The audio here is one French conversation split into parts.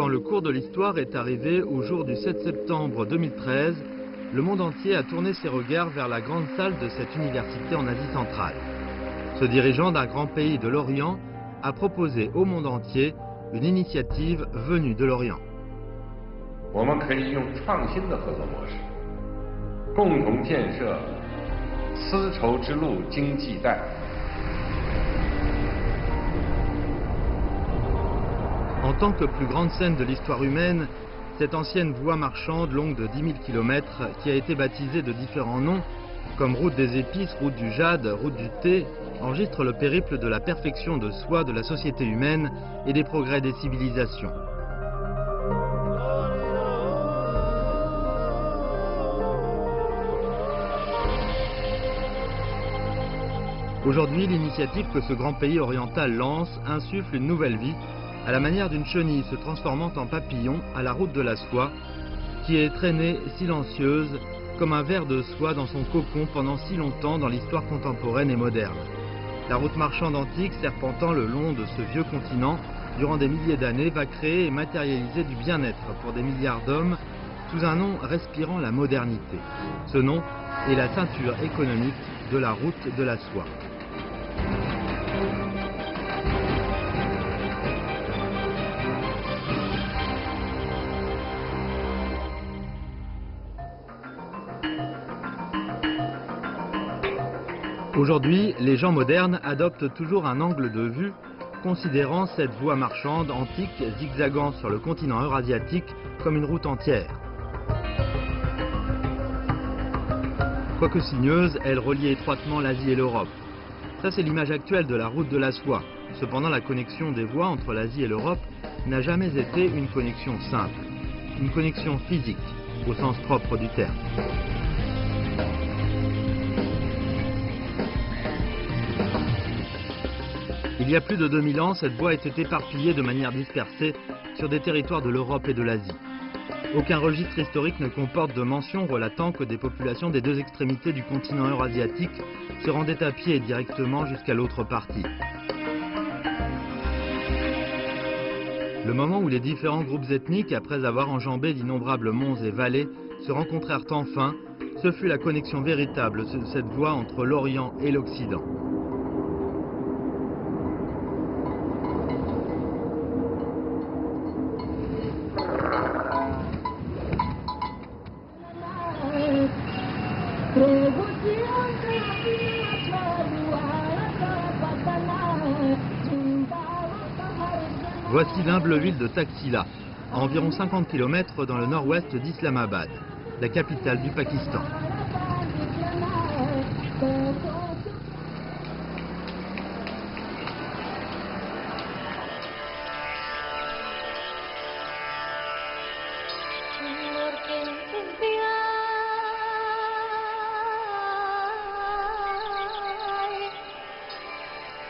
quand le cours de l'histoire est arrivé au jour du 7 septembre 2013, le monde entier a tourné ses regards vers la grande salle de cette université en Asie centrale. Ce dirigeant d'un grand pays de l'Orient a proposé au monde entier une initiative venue de l'Orient. 我们可以用创新的合作模式，共同建设丝绸之路经济带。 En tant que plus grande scène de l'histoire humaine, cette ancienne voie marchande longue de 10 000 km, qui a été baptisée de différents noms, comme route des épices, route du jade, route du thé, enregistre le périple de la perfection de soi de la société humaine et des progrès des civilisations. Aujourd'hui, l'initiative que ce grand pays oriental lance insuffle une nouvelle vie, à la manière d'une chenille se transformant en papillon à la route de la soie, qui est traînée silencieuse comme un ver de soie dans son cocon pendant si longtemps dans l'histoire contemporaine et moderne. La route marchande antique serpentant le long de ce vieux continent durant des milliers d'années va créer et matérialiser du bien-être pour des milliards d'hommes sous un nom respirant la modernité. Ce nom est la ceinture économique de la route de la soie. Aujourd'hui, les gens modernes adoptent toujours un angle de vue considérant cette voie marchande antique zigzagant sur le continent eurasiatique comme une route entière. Quoique sinueuse, elle reliait étroitement l'Asie et l'Europe. Ça, c'est l'image actuelle de la route de la soie. Cependant, la connexion des voies entre l'Asie et l'Europe n'a jamais été une connexion simple, une connexion physique, au sens propre du terme. Il y a plus de 2000 ans, cette voie était éparpillée de manière dispersée sur des territoires de l'Europe et de l'Asie. Aucun registre historique ne comporte de mention relatant que des populations des deux extrémités du continent eurasiatique se rendaient à pied directement jusqu'à l'autre partie. Le moment où les différents groupes ethniques, après avoir enjambé d'innombrables monts et vallées, se rencontrèrent enfin, ce fut la connexion véritable de cette voie entre l'Orient et l'Occident. Voici l'humble ville de Taxila, à environ 50 km dans le nord-ouest d'Islamabad, la capitale du Pakistan.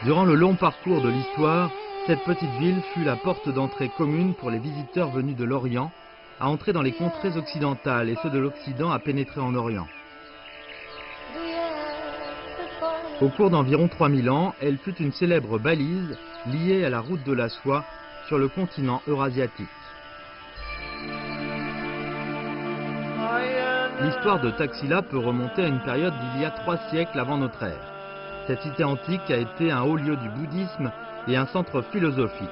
Durant le long parcours de l'histoire, cette petite ville fut la porte d'entrée commune pour les visiteurs venus de l'Orient à entrer dans les contrées occidentales et ceux de l'Occident à pénétrer en Orient. Au cours d'environ 3000 ans, elle fut une célèbre balise liée à la route de la soie sur le continent eurasiatique. L'histoire de Taxila peut remonter à une période d'il y a 3 siècles avant notre ère. Cette cité antique a été un haut lieu du bouddhisme et un centre philosophique.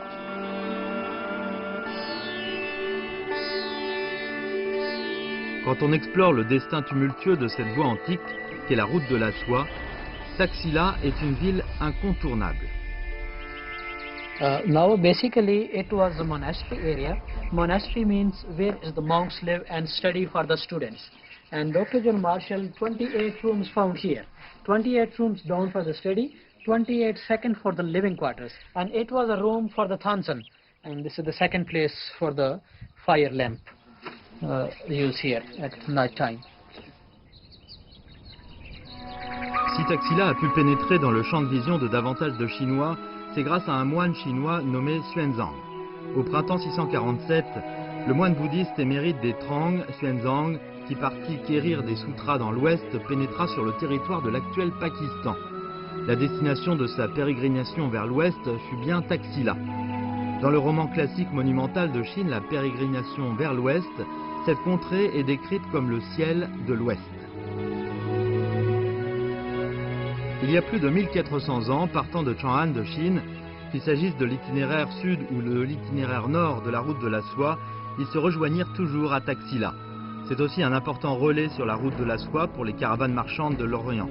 Quand on explore le destin tumultueux de cette voie antique, qu'est la route de la soie, Taxila est une ville incontournable. Now basically it was a monastery area. Monastery means where the monks live and study for the students. And Dr. John Marshall, 28 rooms found here. 28 rooms down for the study, 28 second for the living quarters. And it was a room for the Tansan. And this is the second place for the fire lamp used here at night time. Si Taxila a pu pénétrer dans le champ de vision de davantage de Chinois, c'est grâce à un moine chinois nommé Xuanzang. Au printemps 647, le moine bouddhiste émérite des Trang, Xuanzang, qui partit quérir des sutras dans l'ouest, pénétra sur le territoire de l'actuel Pakistan. La destination de sa pérégrination vers l'ouest fut bien Taxila. Dans le roman classique monumental de Chine, La pérégrination vers l'ouest, cette contrée est décrite comme le ciel de l'ouest. Il y a plus de 1400 ans, partant de Chang'an de Chine, qu'il s'agisse de l'itinéraire sud ou de l'itinéraire nord de la route de la soie, ils se rejoignirent toujours à Taxila. C'est aussi un important relais sur la route de la soie pour les caravanes marchandes de l'Orient.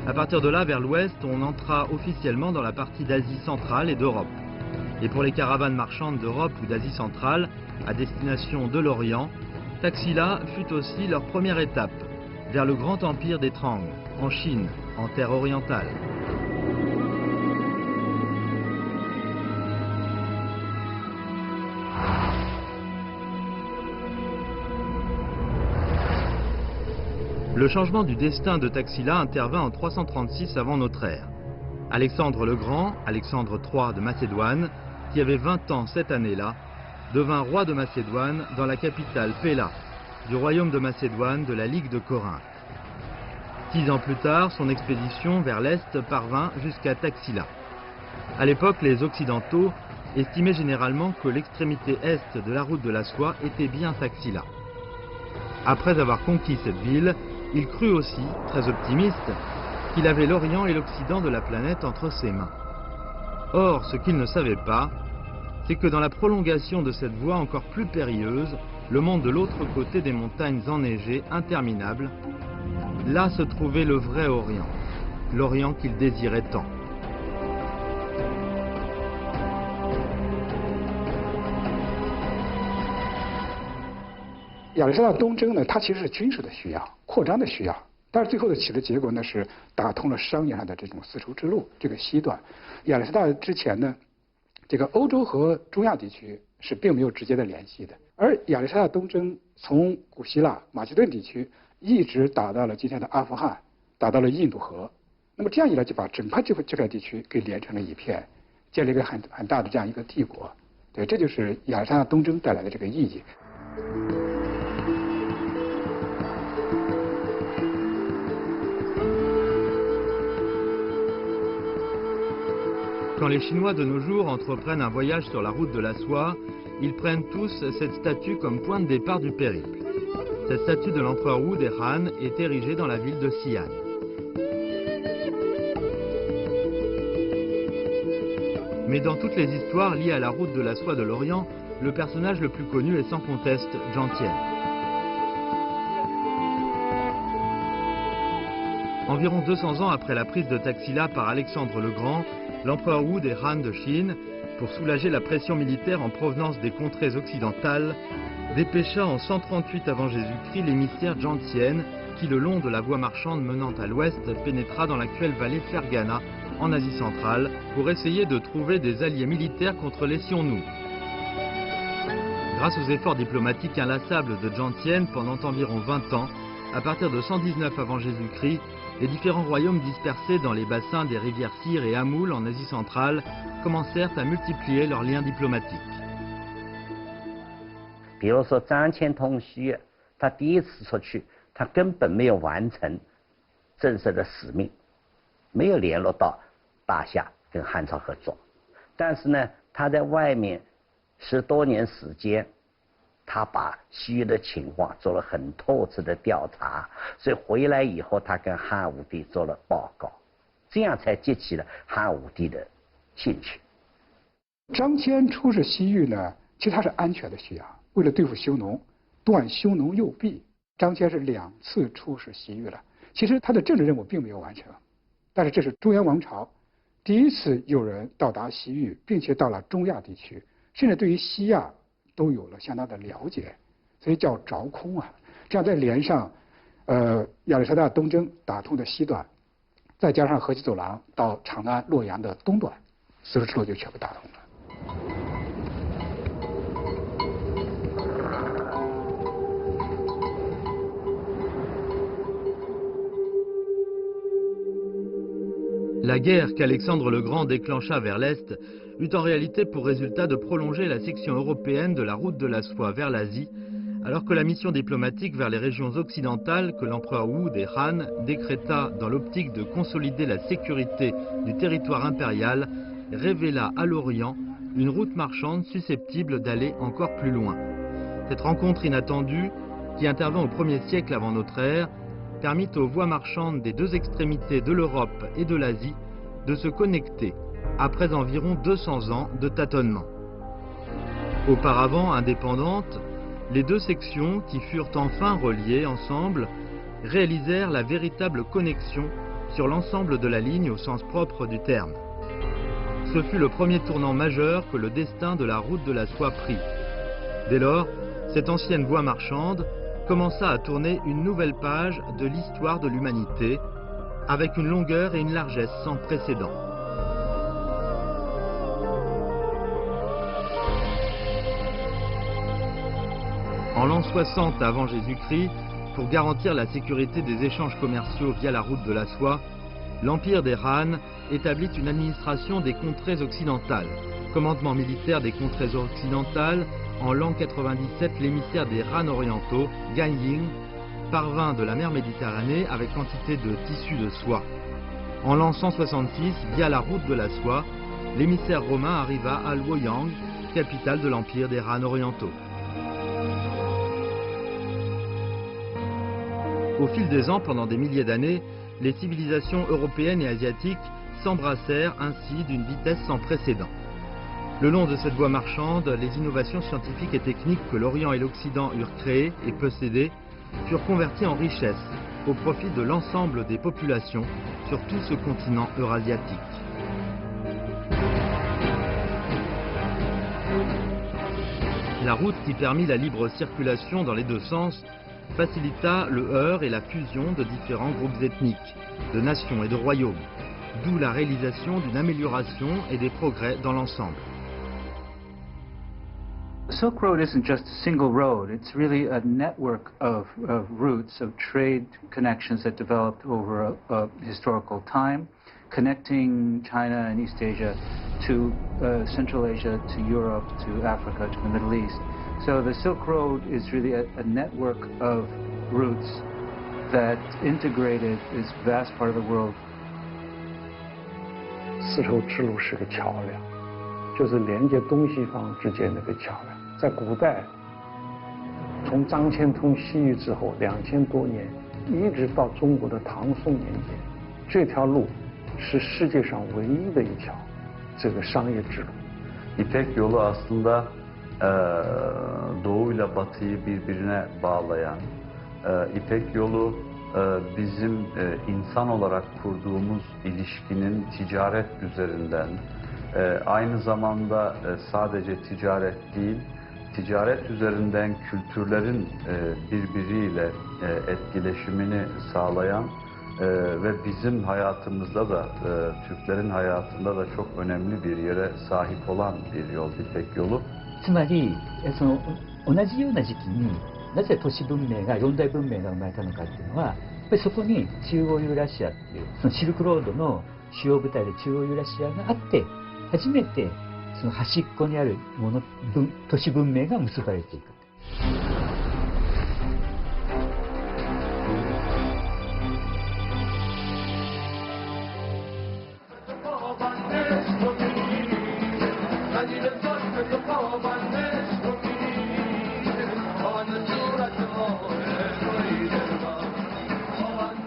À partir de là, vers l'ouest, on entra officiellement dans la partie d'Asie centrale et d'Europe. Et pour les caravanes marchandes d'Europe ou d'Asie centrale, à destination de l'Orient, Taxila fut aussi leur première étape, vers le grand empire des Trang, en Chine, en terre orientale. Le changement du destin de Taxila intervint en 336 avant notre ère. Alexandre le Grand, Alexandre III de Macédoine, qui avait 20 ans cette année-là, devint roi de Macédoine dans la capitale Péla, du royaume de Macédoine de la Ligue de Corinthe. 6 ans plus tard, son expédition vers l'est parvint jusqu'à Taxila. À l'époque, les Occidentaux estimaient généralement que l'extrémité est de la route de la soie était bien Taxila. Après avoir conquis cette ville, il crut aussi, très optimiste, qu'il avait l'Orient et l'Occident de la planète entre ses mains. Or, ce qu'il ne savait pas, c'est que dans la prolongation de cette voie encore plus périlleuse, le monde de l'autre côté des montagnes enneigées interminables, là se trouvait le vrai Orient, l'Orient qu'il désirait tant.亚历山大东征呢，它其实是军事的需要、扩张的需要，但是最后的起的结果呢是打通了商业上的这种丝绸之路这个西段。亚历山大之前呢，这个欧洲和中亚地区是并没有直接的联系的，而亚历山大东征从古希腊、马其顿地区一直打到了今天的阿富汗，打到了印度河。那么这样一来，就把整块这块地区给连成了一片，建立一个很大的这样一个帝国。对，这就是亚历山大东征带来的这个意义。Quand les Chinois de nos jours entreprennent un voyage sur la route de la soie, ils prennent tous cette statue comme point de départ du périple. Cette statue de l'empereur Wu des Han est érigée dans la ville de Xi'an. Mais dans toutes les histoires liées à la route de la soie de l'Orient, le personnage le plus connu est sans conteste Jiang Tian. Environ 200 ans après la prise de Taxila par Alexandre le Grand, l'empereur Wu des Han de Chine, pour soulager la pression militaire en provenance des contrées occidentales, dépêcha en 138 avant Jésus-Christ l'émissaire Jiang Tian, qui le long de la voie marchande menant à l'ouest pénétra dans l'actuelle vallée Fergana, en Asie centrale, pour essayer de trouver des alliés militaires contre les Xiongnu. Grâce aux efforts diplomatiques inlassables de Jiang Tian pendant environ 20 ans, à partir de 119 avant Jésus-Christ, les différents royaumes dispersés dans les bassins des rivières Sire et Amoul en Asie centrale commencèrent à multiplier leurs liens diplomatiques. 比如说张骞通西，他第一次出去，他根本没有完成正式的使命，没有联络到大夏跟汉朝合作。但是呢，他在外面10多年时间，他把西域的情况做了很透彻的调查，所以回来以后，他跟汉武帝做了报告，这样才激起了汉武帝的兴趣。张骞出使西域呢，其实他是安全的需要，为了对付匈奴，断匈奴右臂，张骞是2次出使西域了。其实他的政治任务并没有完成，但是这是中原王朝第一次有人到达西域，并且到了中亚地区，甚至对于西亚都有了相当的了解，所以叫凿空啊。这样再连上亚历山大东征打通的西段，再加上河西走廊到长安、洛阳的东段，丝绸之路就全部打通了。La guerre qu'Alexandre le Grand déclencha vers l'Est eut en réalité pour résultat de prolonger la section européenne de la route de la soie vers l'Asie, alors que la mission diplomatique vers les régions occidentales que l'empereur Wu des Han décréta dans l'optique de consolider la sécurité du territoire impérial révéla à l'Orient une route marchande susceptible d'aller encore plus loin. Cette rencontre inattendue, qui intervint au 1er siècle avant notre ère, permit aux voies marchandes des deux extrémités de l'Europe et de l'Asie de se connecter après environ 200 ans de tâtonnement. Auparavant indépendantes, les deux sections, qui furent enfin reliées ensemble, réalisèrent la véritable connexion sur l'ensemble de la ligne au sens propre du terme. Ce fut le premier tournant majeur que le destin de la route de la soie prit. Dès lors, cette ancienne voie marchande commença à tourner une nouvelle page de l'histoire de l'humanité, avec une longueur et une largesse sans précédent. En l'an 60 avant Jésus-Christ, pour garantir la sécurité des échanges commerciaux via la route de la soie, l'Empire des Han établit une administration des contrées occidentales. Commandement militaire des contrées occidentales, en l'an 97, l'émissaire des Han orientaux, Gan Ying, parvint de la mer Méditerranée avec quantité de tissus de soie. En l'an 166, via la route de la soie, l'émissaire romain arriva à Luoyang, capitale de l'Empire des Han orientaux. Au fil des ans, pendant des milliers d'années, les civilisations européennes et asiatiques s'embrassèrent ainsi d'une vitesse sans précédent. Le long de cette voie marchande, les innovations scientifiques et techniques que l'Orient et l'Occident eurent créées et possédées furent converties en richesses au profit de l'ensemble des populations sur tout ce continent eurasiatique. La route qui permit la libre circulation dans les deux sens facilita le heurt et la fusion de différents groupes ethniques, de nations et de royaumes, d'où la réalisation d'une amélioration et des progrès dans l'ensemble. The Silk Road isn't just a single road, it's really a network of routes, of trade connections that developed over a historical time, connecting China and East Asia to Central Asia, to Europe, to Africa, to the Middle East. So the Silk Road is really a network of routes that integrated this vast part of the world. 丝绸之路是个桥梁，就是连接东西方之间的一个桥梁。在古代，从张骞通西域之后2000多年，一直到中国的唐宋年间，这条路是世界上唯一的一条这个商业之路。 İpek yolu aslında Doğu ile Batı'yı birbirine bağlayan, İpek yolu bizim insan olarak kurduğumuz ilişkinin ticaret üzerinden, aynı zamanda sadece ticaret değil, ticaret üzerinden kültürlerin birbiriyle etkileşimini sağlayan ve bizim hayatımızda da, Türklerin hayatında da çok önemli bir yere sahip olan bir yol, İpek yolu. つまり同じような時期になぜ都市文明が四大文明が生まれたのかっていうのはやっぱりそこに中央ユーラシアっていうそのシルクロードの主要部隊で中央ユーラシアがあって初めてその端っこにある都市文明が結ばれていく。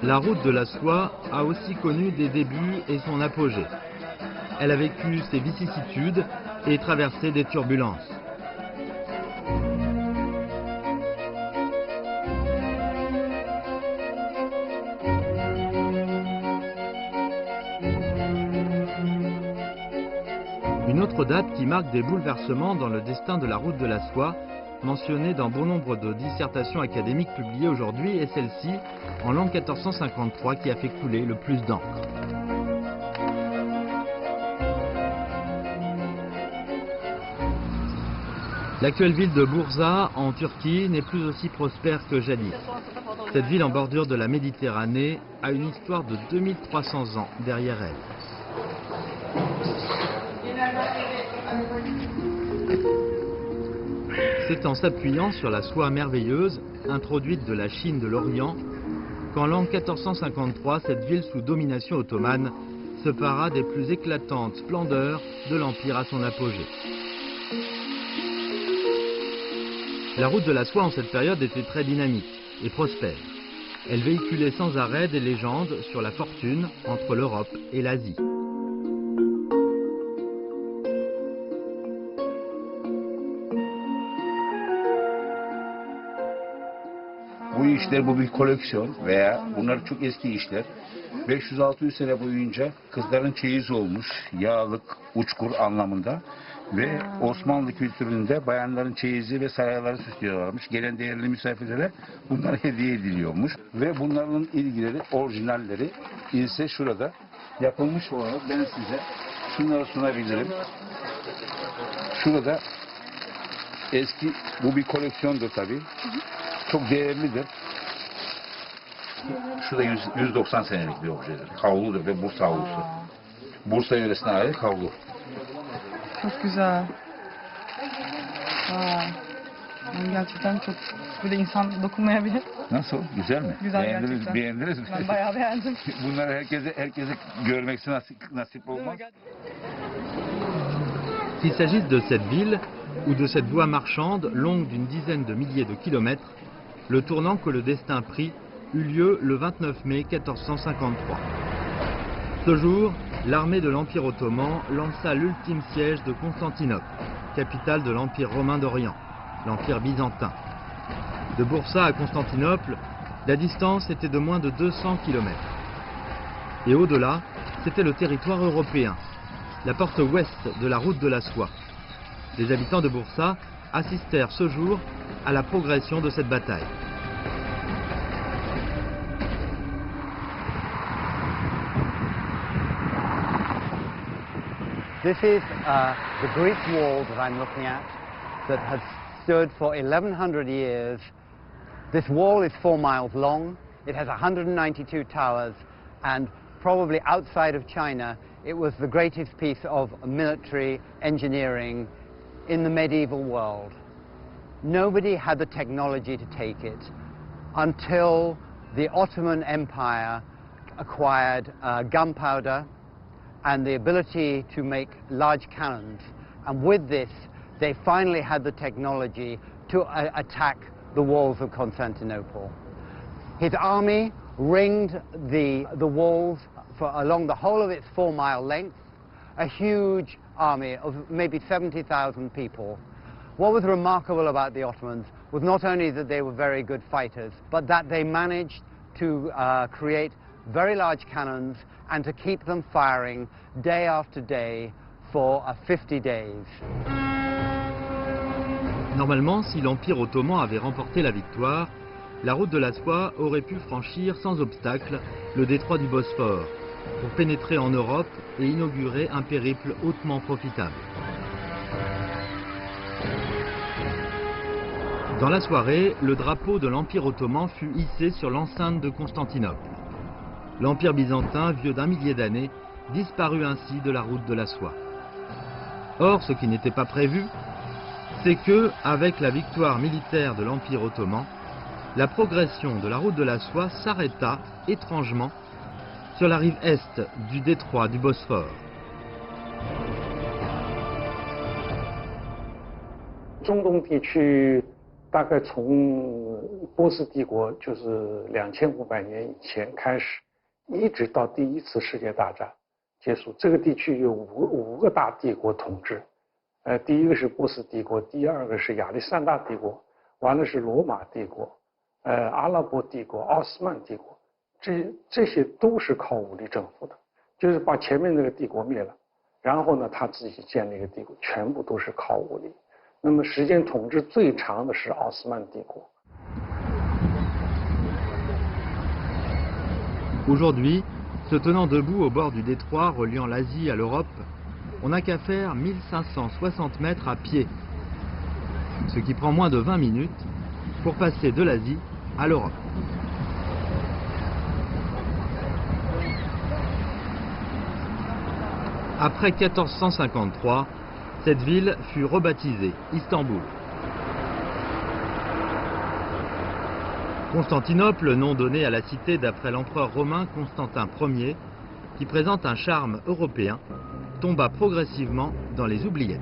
La route de la soie a aussi connu des débuts et son apogée. Elle a vécu ses vicissitudes et traversé des turbulences. Une autre date qui marque des bouleversements dans le destin de la route de la soie, mentionnée dans bon nombre de dissertations académiques publiées aujourd'hui, est celle-ci, en l'an 1453, qui a fait couler le plus d'encre. L'actuelle ville de Bursa, en Turquie, n'est plus aussi prospère que jadis. Cette ville en bordure de la Méditerranée a une histoire de 2300 ans derrière elle. C'est en s'appuyant sur la soie merveilleuse, introduite de la Chine de l'Orient, qu'en l'an 1453, cette ville sous domination ottomane se para des plus éclatantes splendeurs de l'Empire à son apogée. La route de la soie en cette période était très dynamique et prospère. Elle véhiculait sans arrêt des légendes sur la fortune entre l'Europe et l'Asie. Bu işler bu bir koleksiyon veya bunlar çok eski işler. 500-600 sene boyunca kızların çeyiz olmuş, yağlık, uçkur anlamında ve Osmanlı kültüründe bayanların çeyizi ve sarayları süslüyorlarmış. Gelen değerli misafirlere bunlar hediye ediliyormuş ve bunların ilgileri, orijinalleri ise şurada yapılmış olarak ben size şunları sunabilirim. Şurada eski, bu bir koleksiyondur tabii. Çok değerlidir. Şurada 190 senelik bir objedir. Havludur ve Bursa havlusu. Bursa yöresine ait havlu. Çok güzel. Yani gerçekten çok böyle insan dokunmayabilir. Nasıl? Güzel mi? Güzel gerçekten. Beğendiniz mi? Ben bayağı beğendim. Bunları herkese görmek nasip olmaz. Qu'il s'agisse de cette ville ou de cette voie marchande longue d'une dizaine de milliers de kilomètres, le tournant que le destin prit eut lieu le 29 mai 1453. Ce jour, l'armée de l'Empire ottoman lança l'ultime siège de Constantinople, capitale de l'Empire romain d'Orient, l'Empire byzantin. De Bursa à Constantinople, la distance était de moins de 200 km. Et au-delà, c'était le territoire européen, la porte ouest de la route de la soie. Les habitants de Bursa assistèrent ce jour à la progression de cette bataille. This is the Greek wall that I'm looking at that has stood for 1100 years. This wall is 4 miles long. It has 192 towers, and probably outside of China, it was the greatest piece of military engineering in the medieval world. Nobody had the technology to take it until the Ottoman Empire acquired gunpowder and the ability to make large cannons. And with this, they finally had the technology to attack the walls of Constantinople. His army ringed the walls along the whole of its 4-mile length, a huge army of maybe 70,000 people. What was remarkable about the Ottomans was not only that they were very good fighters, but that they managed to create very large cannons and to keep them firing day after day for 50 days. Normalement, si l'Empire ottoman avait remporté la victoire, la route de la soie aurait pu franchir sans obstacle le détroit du Bosphore pour pénétrer en Europe et inaugurer un périple hautement profitable. Dans la soirée, le drapeau de l'Empire ottoman fut hissé sur l'enceinte de Constantinople. L'Empire byzantin, vieux d'1 millier d'années, disparut ainsi de la route de la soie. Or, ce qui n'était pas prévu, c'est que, avec la victoire militaire de l'Empire ottoman, la progression de la route de la soie s'arrêta étrangement sur la rive est du détroit du Bosphore. 中东地区大概从波斯帝国就是2500年以前开始，一直到第一次世界大战结束，这个地区有五个大帝国统治。第一个是波斯帝国，第二个是亚历山大帝国，完了是罗马帝国，阿拉伯帝国、奥斯曼帝国，这些都是靠武力征服的，就是把前面那个帝国灭了，然后呢他自己建立一个帝国，全部都是靠武力。那么时间统治最长的是奥斯曼帝国。Aujourd'hui, se tenant debout au bord du détroit reliant l'Asie à l'Europe, on n'a qu'à faire 1560 mètres à pied, ce qui prend moins de 20 minutes pour passer de l'Asie à l'Europe. Après 1453, cette ville fut rebaptisée Istanbul. Constantinople, nom donné à la cité d'après l'empereur romain Constantin Ier, qui présente un charme européen, tomba progressivement dans les oubliettes.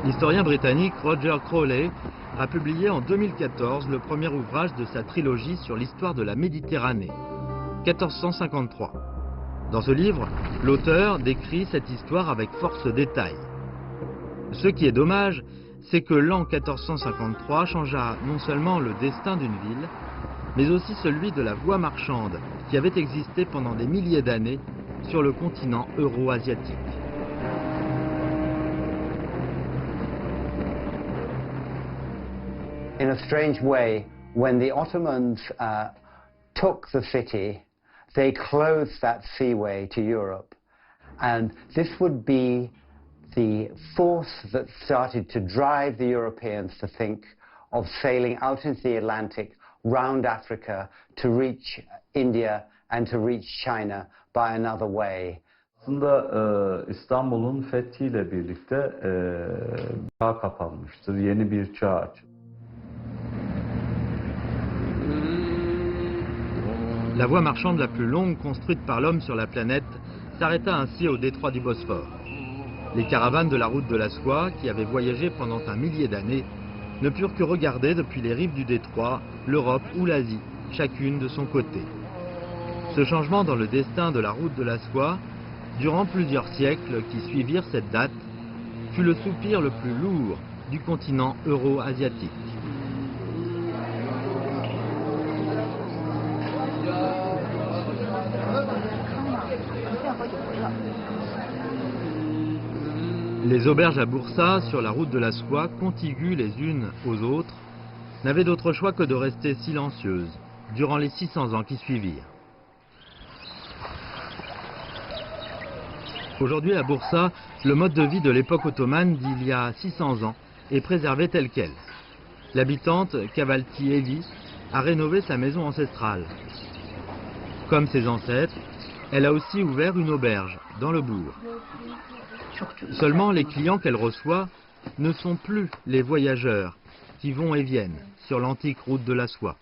L'historien britannique Roger Crowley a publié en 2014 le premier ouvrage de sa trilogie sur l'histoire de la Méditerranée, 1453. Dans ce livre, l'auteur décrit cette histoire avec force détail. Ce qui est dommage, c'est que l'an 1453 changea non seulement le destin d'une ville, mais aussi celui de la voie marchande qui avait existé pendant des milliers d'années sur le continent euro-asiatique. In a strange way, when the Ottomans took the city, they closed that seaway to Europe. And this would be the force that started to drive the Europeans to think of sailing out into the Atlantic, round Africa, to reach India and to reach China by another way. Aslında İstanbul'un fethiyle birlikte çağ kapanmıştır, yeni bir çağ açıldı. La voie marchande la plus longue construite par l'homme sur la planète s'arrêta ainsi au détroit du Bosphore. Les caravanes de la route de la soie, qui avaient voyagé pendant un millier d'années, ne purent que regarder depuis les rives du détroit l'Europe ou l'Asie, chacune de son côté. Ce changement dans le destin de la route de la soie, durant plusieurs siècles qui suivirent cette date, fut le soupir le plus lourd du continent euro-asiatique. Les auberges à Bursa, sur la route de la soie, contiguës les unes aux autres, n'avaient d'autre choix que de rester silencieuses durant les 600 ans qui suivirent. Aujourd'hui à Bursa, le mode de vie de l'époque ottomane d'il y a 600 ans est préservé tel quel. L'habitante, Kavalti Evi, a rénové sa maison ancestrale. Comme ses ancêtres, elle a aussi ouvert une auberge dans le bourg. Seulement, les clients qu'elle reçoit ne sont plus les voyageurs qui vont et viennent sur l'antique route de la soie.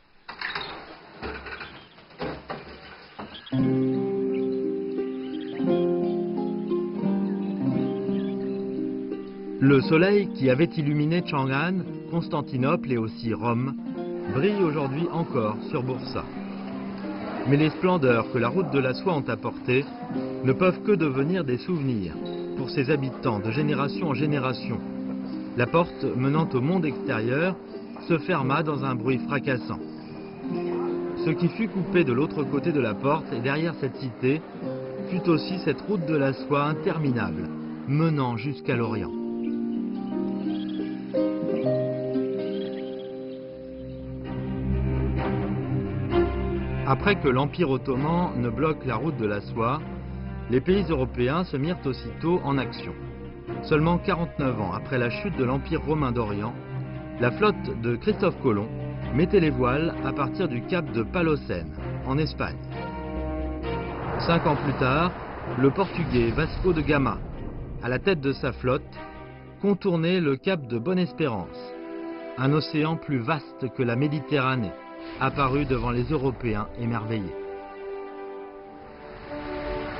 Le soleil qui avait illuminé Chang'an, Constantinople et aussi Rome, brille aujourd'hui encore sur Bursa. Mais les splendeurs que la route de la soie ont apportées ne peuvent que devenir des souvenirs pour ses habitants de génération en génération. La porte menant au monde extérieur se ferma dans un bruit fracassant. Ce qui fut coupé de l'autre côté de la porte et derrière cette cité fut aussi cette route de la soie interminable, menant jusqu'à l'Orient. Après que l'Empire ottoman ne bloque la route de la soie, les pays européens se mirent aussitôt en action. Seulement 49 ans après la chute de l'Empire romain d'Orient, la flotte de Christophe Colomb mettait les voiles à partir du cap de Palocène, en Espagne. 5 ans plus tard, le Portugais Vasco de Gama, à la tête de sa flotte, contournait le cap de Bonne-Espérance, un océan plus vaste que la Méditerranée, apparu devant les Européens émerveillés.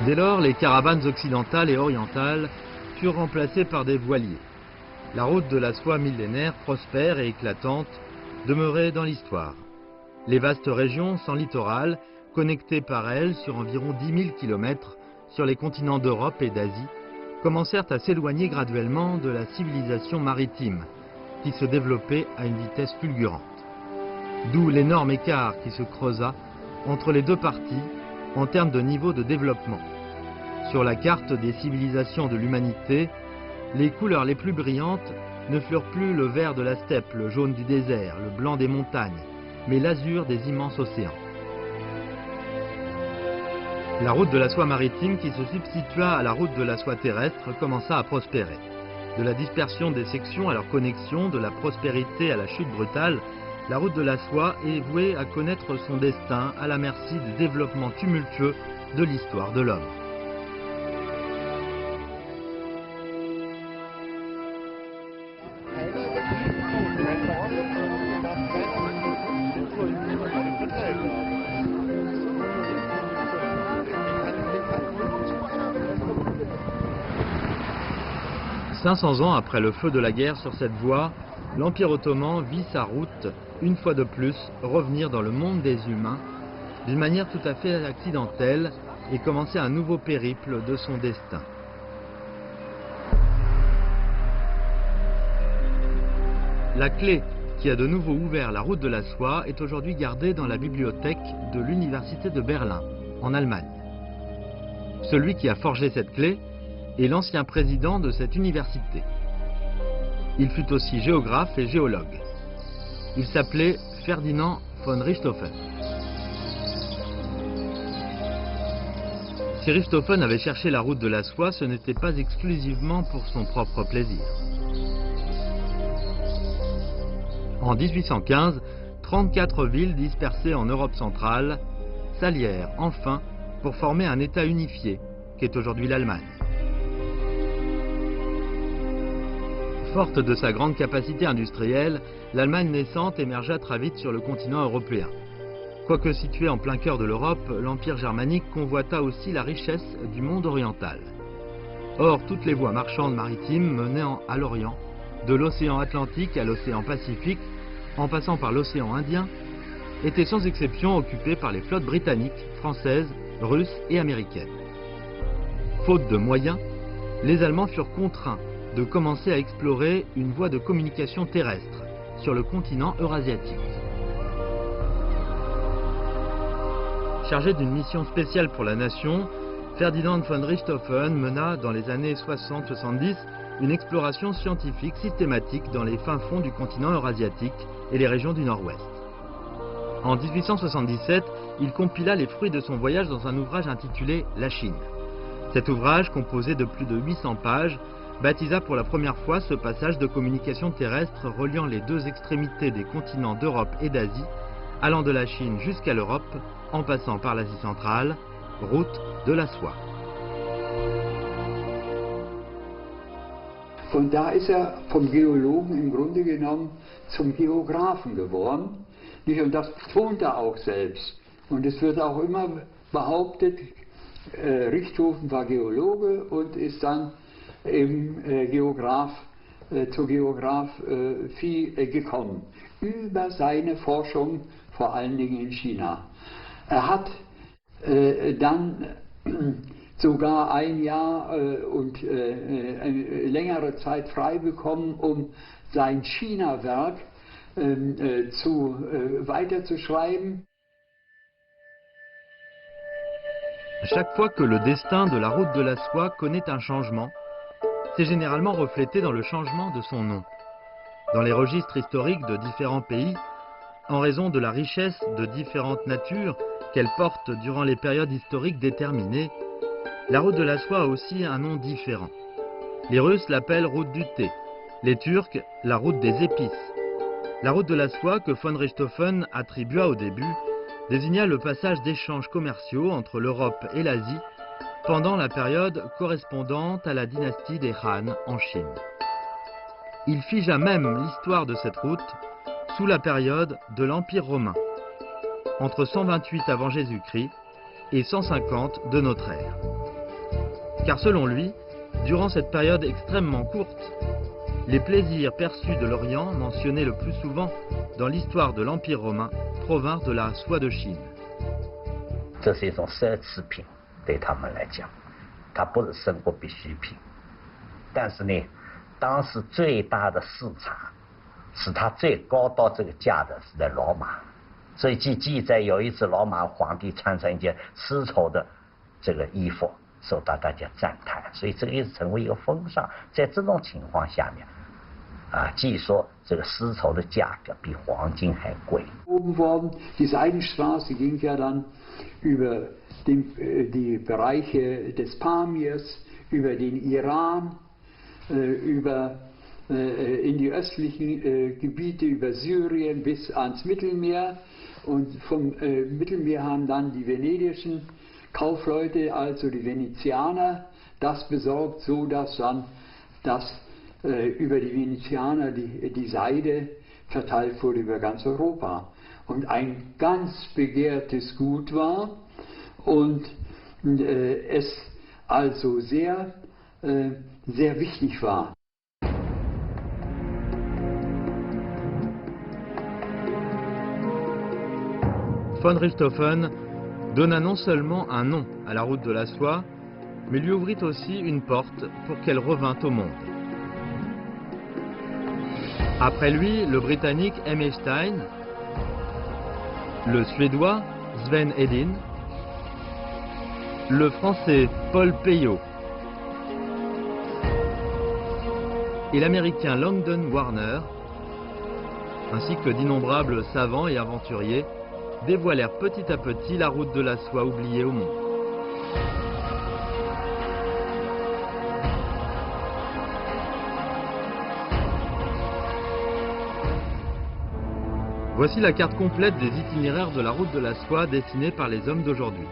Dès lors, les caravanes occidentales et orientales furent remplacées par des voiliers. La route de la soie millénaire, prospère et éclatante, demeurait dans l'histoire. Les vastes régions sans littoral, connectées par elles sur environ 10 000 km sur les continents d'Europe et d'Asie, commencèrent à s'éloigner graduellement de la civilisation maritime, qui se développait à une vitesse fulgurante. D'où l'énorme écart qui se creusa entre les deux parties en termes de niveau de développement. Sur la carte des civilisations de l'humanité, les couleurs les plus brillantes ne furent plus le vert de la steppe, le jaune du désert, le blanc des montagnes, mais l'azur des immenses océans. La route de la soie maritime, qui se substitua à la route de la soie terrestre, commença à prospérer. De la dispersion des sections à leur connexion, de la prospérité à la chute brutale, la route de la soie est vouée à connaître son destin à la merci du développement tumultueux de l'histoire de l'homme. 500 ans après le feu de la guerre sur cette voie, l'Empire ottoman vit sa route, une fois de plus, revenir dans le monde des humains, d'une manière tout à fait accidentelle, et commencer un nouveau périple de son destin. La clé qui a de nouveau ouvert la route de la soie est aujourd'hui gardée dans la bibliothèque de l'Université de Berlin, en Allemagne. Celui qui a forgé cette clé est l'ancien président de cette université. Il fut aussi géographe et géologue. Il s'appelait Ferdinand von Richthofen. Si Richthofen avait cherché la route de la soie, ce n'était pas exclusivement pour son propre plaisir. En 1815, 34 villes dispersées en Europe centrale s'allièrent enfin pour former un État unifié, qui est aujourd'hui l'Allemagne. Forte de sa grande capacité industrielle, l'Allemagne naissante émergea très vite sur le continent européen. Quoique situé en plein cœur de l'Europe, l'Empire germanique convoita aussi la richesse du monde oriental. Or, toutes les voies marchandes maritimes menaient à l'Orient, de l'océan Atlantique à l'océan Pacifique, en passant par l'océan Indien, étaient sans exception occupées par les flottes britanniques, françaises, russes et américaines. Faute de moyens, les Allemands furent contraints de commencer à explorer une voie de communication terrestre sur le continent eurasiatique. Chargé d'une mission spéciale pour la nation, Ferdinand von Richthofen mena dans les années 60-70 une exploration scientifique systématique dans les fins fonds du continent eurasiatique et les régions du Nord-Ouest. En 1877, il compila les fruits de son voyage dans un ouvrage intitulé « La Chine ». Cet ouvrage, composé de plus de 800 pages, baptisa pour la première fois ce passage de communication terrestre reliant les deux extrémités des continents d'Europe et d'Asie, allant de la Chine jusqu'à l'Europe, en passant par l'Asie centrale, route de la soie. Und da ist vom Geologen im Grunde genommen zum Geographen geworden. Und das betont auch selbst. Und es wird auch immer behauptet, Richthofen war Geologe und ist dann eben zur Geographie gekommen. Über seine Forschung, vor allen Dingen in China. Hat dann sogar ein Jahr und eine längere Zeit frei bekommen, um sein China-Werk weiterzuschreiben. Chaque fois que le destin de la route de la soie connaît un changement, c'est généralement reflété dans le changement de son nom. Dans les registres historiques de différents pays, en raison de la richesse de différentes natures qu'elle porte durant les périodes historiques déterminées, la route de la soie a aussi un nom différent. Les Russes l'appellent route du thé, les Turcs la route des épices. La route de la soie que von Richthofen attribua au début désigna le passage d'échanges commerciaux entre l'Europe et l'Asie pendant la période correspondante à la dynastie des Han en Chine. Il figea même l'histoire de cette route sous la période de l'Empire romain, entre 128 avant Jésus-Christ et 150 de notre ère. Car selon lui, durant cette période extrêmement courte, les plaisirs perçus de l'Orient, mentionnés le plus souvent dans l'histoire de l'Empire romain, provinrent de la soie de Chine. 这是一种奢侈品，对他们来讲，它不是生活必需品。但是呢，当时最大的市场，使它最高到这个价的是在罗马。所以记载有一次罗马皇帝穿上一件丝绸的这个衣服，受到大家赞叹，所以这个一直成为一个风尚。在这种情况下面，据说这个丝绸的价格比黄金还贵。Die Seidenstraße ging ja dann über die Bereiche des Pamirs, über den Iran, in die östlichen Gebiete, über Syrien bis ans Mittelmeer. Und vom Mittelmeer haben dann die venedischen Kaufleute, also die Venezianer, das besorgt, so dass dann über die Venezianer die Seide verteilt wurde über ganz Europa. Und ein ganz begehrtes Gut war und es also sehr wichtig war. Von Richthofen donna non seulement un nom à la route de la soie, mais lui ouvrit aussi une porte pour qu'elle revînt au monde. Après lui, le Britannique M. Stein, le Suédois Sven Hedin, le Français Paul Peillot et l'Américain Langdon Warner, ainsi que d'innombrables savants et aventuriers, dévoilèrent petit à petit la route de la soie oubliée au monde. Voici la carte complète des itinéraires de la route de la soie dessinés par les hommes d'aujourd'hui.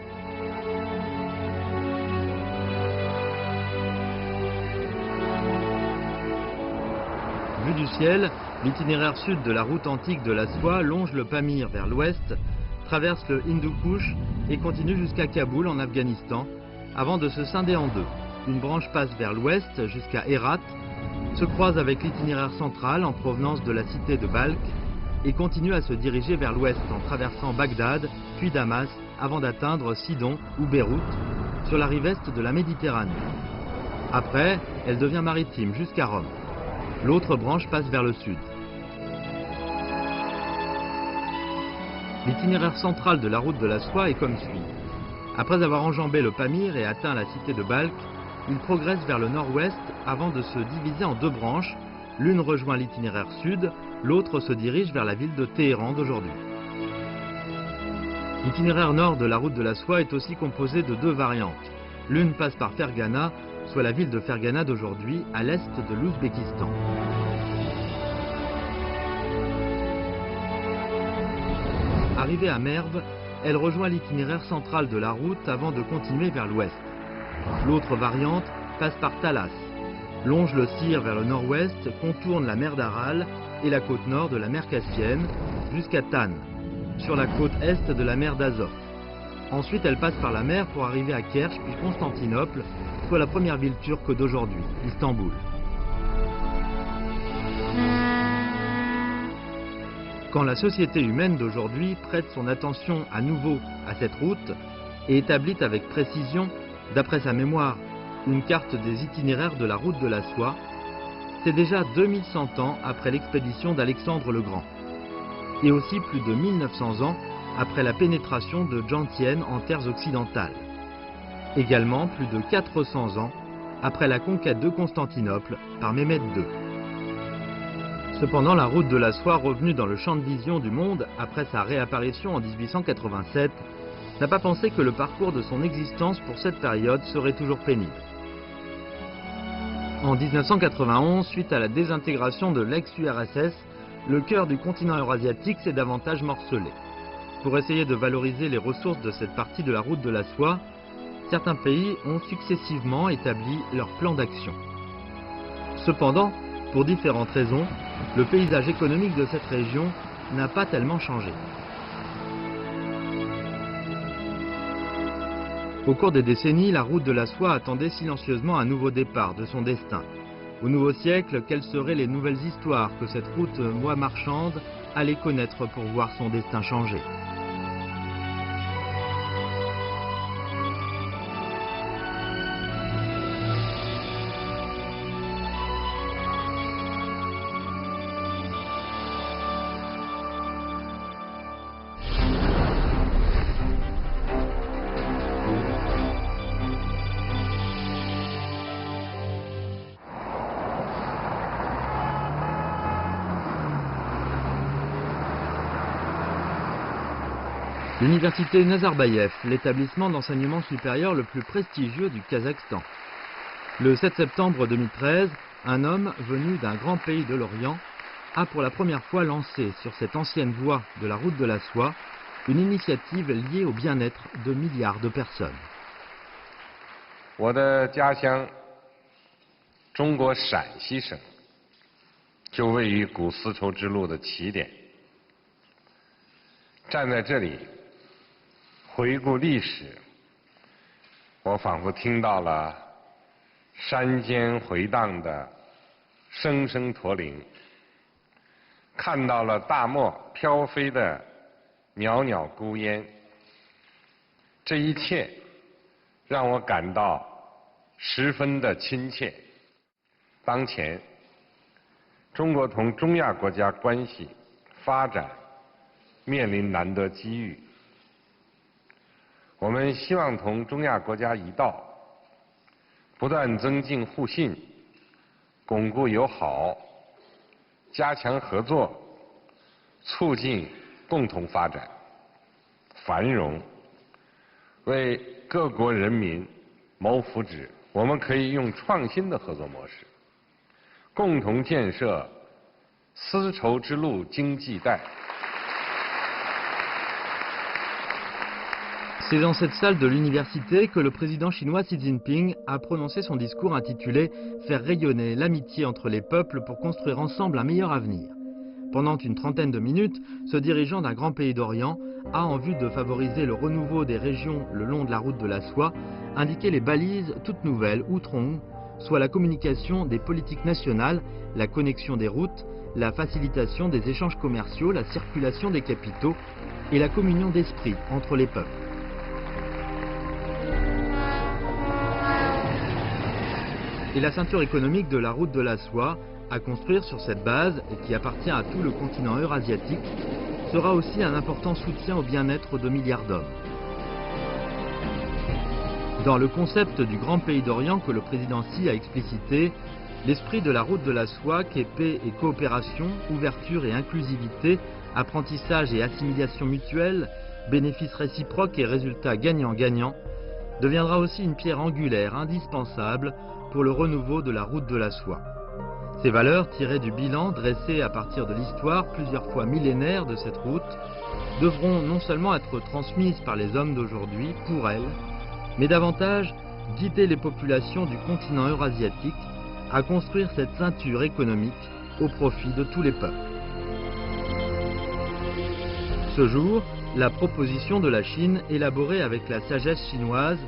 Vu du ciel, l'itinéraire sud de la route antique de la soie longe le Pamir vers l'ouest, traverse le Hindu-Kush et continue jusqu'à Kaboul en Afghanistan, avant de se scinder en deux. Une branche passe vers l'ouest jusqu'à Hérat, se croise avec l'itinéraire central en provenance de la cité de Balkh et continue à se diriger vers l'ouest en traversant Bagdad, puis Damas, avant d'atteindre Sidon ou Beyrouth, sur la rive est de la Méditerranée. Après, elle devient maritime jusqu'à Rome. L'autre branche passe vers le sud. L'itinéraire central de la route de la soie est comme suit. Après avoir enjambé le Pamir et atteint la cité de Balkh, il progresse vers le nord-ouest avant de se diviser en deux branches. L'une rejoint l'itinéraire sud, l'autre se dirige vers la ville de Téhéran d'aujourd'hui. L'itinéraire nord de la route de la soie est aussi composé de deux variantes. L'une passe par Fergana, soit la ville de Fergana d'aujourd'hui, à l'est de l'Ouzbékistan. Arrivée à Merv, elle rejoint l'itinéraire central de la route avant de continuer vers l'ouest. L'autre variante passe par Talas, longe le Sir vers le nord-ouest, contourne la mer d'Aral et la côte nord de la mer Caspienne jusqu'à Tan, sur la côte est de la mer d'Azov. Ensuite, elle passe par la mer pour arriver à Kerch puis Constantinople, soit la première ville turque d'aujourd'hui, Istanbul. Quand la société humaine d'aujourd'hui prête son attention à nouveau à cette route et établit avec précision, d'après sa mémoire, une carte des itinéraires de la route de la soie, c'est déjà 2100 ans après l'expédition d'Alexandre le Grand, et aussi plus de 1900 ans après la pénétration de Jantien en terres occidentales. Également plus de 400 ans après la conquête de Constantinople par Mehmed II. Cependant, la route de la soie, revenue dans le champ de vision du monde après sa réapparition en 1887, n'a pas pensé que le parcours de son existence pour cette période serait toujours pénible. En 1991, suite à la désintégration de l'ex-URSS, le cœur du continent eurasiatique s'est davantage morcelé. Pour essayer de valoriser les ressources de cette partie de la route de la soie, certains pays ont successivement établi leur plan d'action. Cependant, pour différentes raisons, le paysage économique de cette région n'a pas tellement changé. Au cours des décennies, la route de la soie attendait silencieusement un nouveau départ de son destin. Au nouveau siècle, quelles seraient les nouvelles histoires que cette route marchande allait connaître pour voir son destin changer? L'université Nazarbayev, l'établissement d'enseignement supérieur le plus prestigieux du Kazakhstan. Le 7 septembre 2013, un homme venu d'un grand pays de l'Orient a pour la première fois lancé sur cette ancienne voie de la route de la soie une initiative liée au bien-être de milliards de personnes. 我的家乡中国陕西省就位于古丝绸之路的起点。站在这里回顾历史，我仿佛听到了山间回荡的声声驼铃，看到了大漠飘飞的袅袅孤烟，这一切让我感到十分的亲切。当前，中国同中亚国家关系发展面临难得机遇，我们希望同中亚国家一道，不断增进互信，巩固友好，加强合作，促进共同发展、繁荣，为各国人民谋福祉。我们可以用创新的合作模式，共同建设丝绸之路经济带。C'est dans cette salle de l'université que le président chinois Xi Jinping a prononcé son discours intitulé « Faire rayonner l'amitié entre les peuples pour construire ensemble un meilleur avenir ». Pendant une trentaine de minutes, ce dirigeant d'un grand pays d'Orient a, en vue de favoriser le renouveau des régions le long de la route de la soie, indiqué les balises toutes nouvelles, outrong, soit la communication des politiques nationales, la connexion des routes, la facilitation des échanges commerciaux, la circulation des capitaux et la communion d'esprit entre les peuples. Et la ceinture économique de la route de la soie, à construire sur cette base et qui appartient à tout le continent eurasiatique, sera aussi un important soutien au bien-être de milliards d'hommes. Dans le concept du grand pays d'Orient que le président Xi a explicité, l'esprit de la route de la soie, qui est paix et coopération, ouverture et inclusivité, apprentissage et assimilation mutuelle, bénéfices réciproques et résultats gagnant-gagnant, deviendra aussi une pierre angulaire indispensable pour le renouveau de la route de la soie. Ces valeurs, tirées du bilan dressé à partir de l'histoire plusieurs fois millénaire de cette route, devront non seulement être transmises par les hommes d'aujourd'hui pour elles, mais davantage guider les populations du continent eurasiatique à construire cette ceinture économique au profit de tous les peuples. Ce jour, la proposition de la Chine, élaborée avec la sagesse chinoise,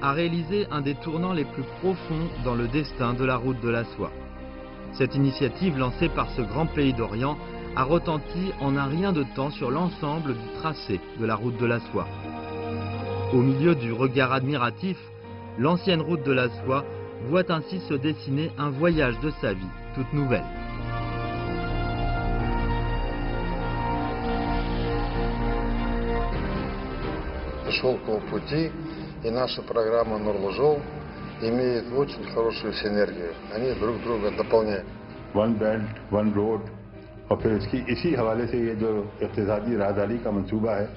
a réalisé un des tournants les plus profonds dans le destin de la route de la soie. Cette initiative lancée par ce grand pays d'Orient a retenti en un rien de temps sur l'ensemble du tracé de la route de la soie. Au milieu du regard admiratif, l'ancienne route de la soie voit ainsi se dessiner un voyage de sa vie toute nouvelle. Шелкового пути и наша программа Нурлы жол имеют очень хорошую синергию. Они друг друга дополняют. One Belt, One Road, और फिर इसी हवाले से ये जो इक़्तिसादी राहदारी का मंसूबा है,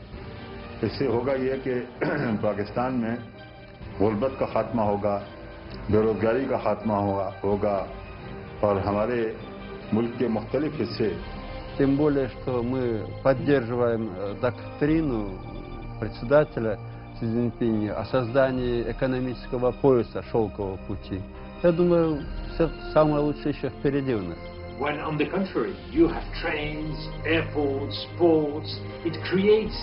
इससे होगा ये कि पाकिस्तान में गुर्बत का खात्मा होगा, बेरोज़गारी का खात्मा होगा और हमारे मुल्क के मुख्तलिफ हिस्से. Тем более, что мы поддерживаем доктрину председателя Си Цзиньпиня о создании экономического пояса шелкового пути. Я думаю, все самое лучшее еще впереди у нас. When on the contrary, you have trains, airports, ports, it creates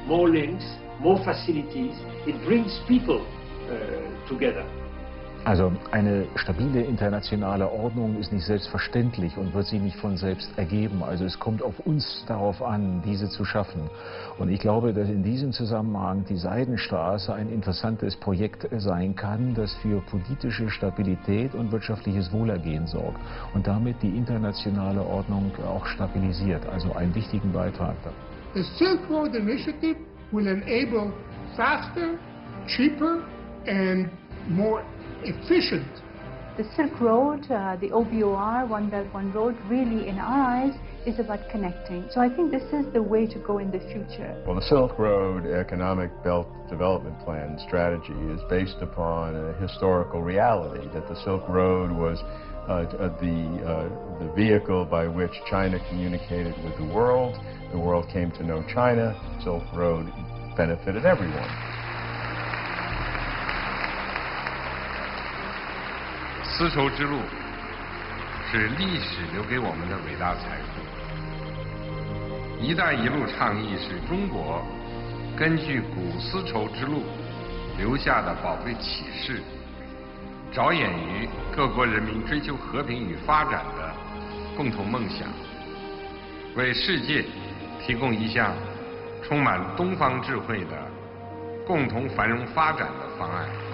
more links, more facilities, it brings people together. Also eine stabile internationale Ordnung ist nicht selbstverständlich und wird sich nicht von selbst ergeben. Also es kommt auf uns darauf an, diese zu schaffen. Und ich glaube, dass in diesem Zusammenhang die Seidenstraße ein interessantes Projekt sein kann, das für politische Stabilität und wirtschaftliches Wohlergehen sorgt und damit die internationale Ordnung auch stabilisiert. Also einen wichtigen Beitrag da. The Silk Road Initiative will enable faster, cheaper and more efficient. The Silk Road, the OBOR, One Belt, One Road, really in our eyes is about connecting. So I think this is the way to go in the future. Well, the Silk Road Economic Belt Development Plan strategy is based upon a historical reality that the Silk Road was the vehicle by which China communicated with the world. The world came to know China. Silk Road benefited everyone. 丝绸之路是历史留给我们的伟大财富。“一带一路”倡议是中国根据古丝绸之路留下的宝贵启示，着眼于各国人民追求和平与发展的共同梦想，为世界提供一项充满东方智慧的共同繁荣发展的方案。